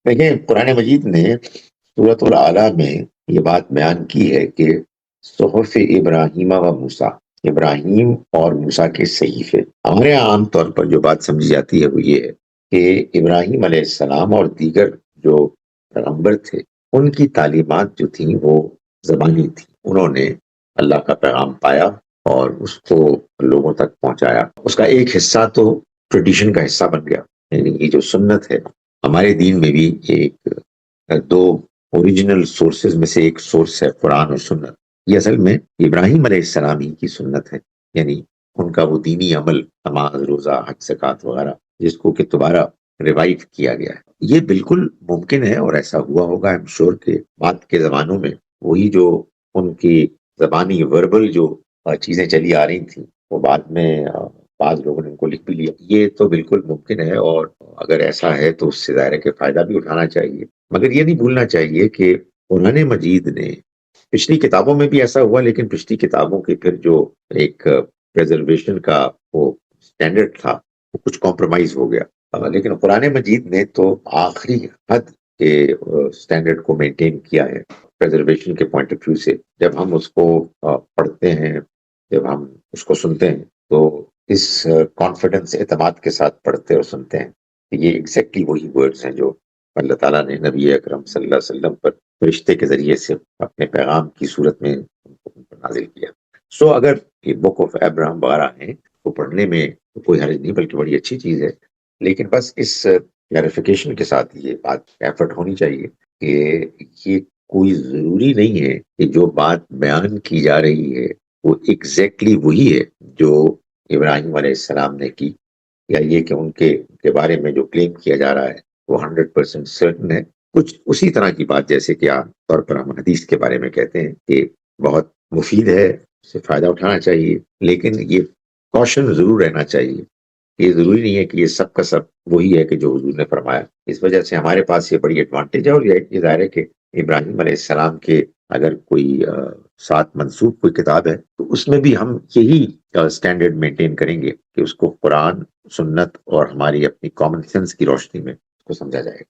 دیکھیں قرآن مجید نے سورۃ الاعلیٰ میں یہ بات بیان کی ہے کہ صحف ابراہیم و موسیٰ، ابراہیم اور موسیٰ کے صحیفے. ہمارے یہاں عام طور پر جو بات سمجھی جاتی ہے وہ یہ ہے کہ ابراہیم علیہ السلام اور دیگر جو پیغمبر تھے ان کی تعلیمات جو تھیں وہ زبانی تھیں. انہوں نے اللہ کا پیغام پایا اور اس کو لوگوں تک پہنچایا. اس کا ایک حصہ تو ٹریڈیشن کا حصہ بن گیا. یعنی یہ جو سنت ہے ہمارے دین میں بھی ایک دو اوریجنل سورسز میں سے ایک سورس ہے قرآن اور سنت. یہ اصل میں ابراہیم علیہ السلام ہی کی سنت ہے. یعنی ان کا وہ دینی عمل، نماز، روزہ، حج، زکوٰۃ وغیرہ، جس کو کہ دوبارہ ریوائو کیا گیا ہے. یہ بالکل ممکن ہے اور ایسا ہوا ہوگا ایم شور کے بعد کے زمانوں میں وہی جو ان کی زبانی وربل جو چیزیں چلی آ رہی تھیں وہ بعد میں بعض لوگوں نے ان کو لکھ بھی لیا. یہ تو بالکل ممکن ہے اور اگر ایسا ہے تو اس سے ظاہر ہے کہ فائدہ بھی اٹھانا چاہیے. مگر یہ نہیں بھولنا چاہیے کہ قرآن مجید نے پچھلی کتابوں میں بھی ایسا ہوا، لیکن پچھلی کتابوں کے پھر جو ایک پریزرویشن کا وہ سٹینڈرڈ تھا وہ کچھ کمپرومائز ہو گیا. لیکن قرآن مجید نے تو آخری حد کے سٹینڈرڈ کو مینٹین کیا ہے پریزرویشن کے پوائنٹ آف ویو سے. جب ہم اس کو پڑھتے ہیں، جب ہم اس کو سنتے ہیں تو اس کانفیڈنس، اعتماد کے ساتھ پڑھتے اور سنتے ہیں. یہ ایگزیکٹلی وہی ورڈز ہیں جو اللہ تعالیٰ نے نبی اکرم صلی اللہ علیہ وسلم پر فرشتے کے ذریعے سے اپنے پیغام کی صورت میں ان پر نازل کیا. سو اگر یہ بک آف ابراہم وغیرہ ہیں تو پڑھنے میں کوئی حرج نہیں، بلکہ بڑی اچھی چیز ہے. لیکن بس اس کلیریفیکیشن کے ساتھ یہ بات ایفرٹ ہونی چاہیے کہ یہ کوئی ضروری نہیں ہے کہ جو بات بیان کی جا رہی ہے وہ ایگزیکٹلی وہی ہے جو ابراہیم علیہ السلام نے کی، یا یہ کہ ان کے بارے میں جو کلیم کیا جا رہا ہے وہ 100% سرٹن ہے. کچھ اسی طرح کی بات جیسے کہ عام طور پر ہم حدیث کے بارے میں کہتے ہیں کہ بہت مفید ہے، اس سے فائدہ اٹھانا چاہیے، لیکن یہ کوشن ضرور رہنا چاہیے. یہ ضروری نہیں ہے کہ یہ سب کا سب وہی ہے کہ جو حضور نے فرمایا. اس وجہ سے ہمارے پاس یہ بڑی ایڈوانٹیج ہے. اور یہ ظاہر ہے کہ ابراہیم علیہ السلام کے اگر کوئی ساتھ منسوب کوئی کتاب ہے تو اس میں بھی ہم یہی سٹینڈرڈ مینٹین کریں گے کہ اس کو قرآن، سنت اور ہماری اپنی کامن سینس کی روشنی میں اس کو سمجھا جائے گا.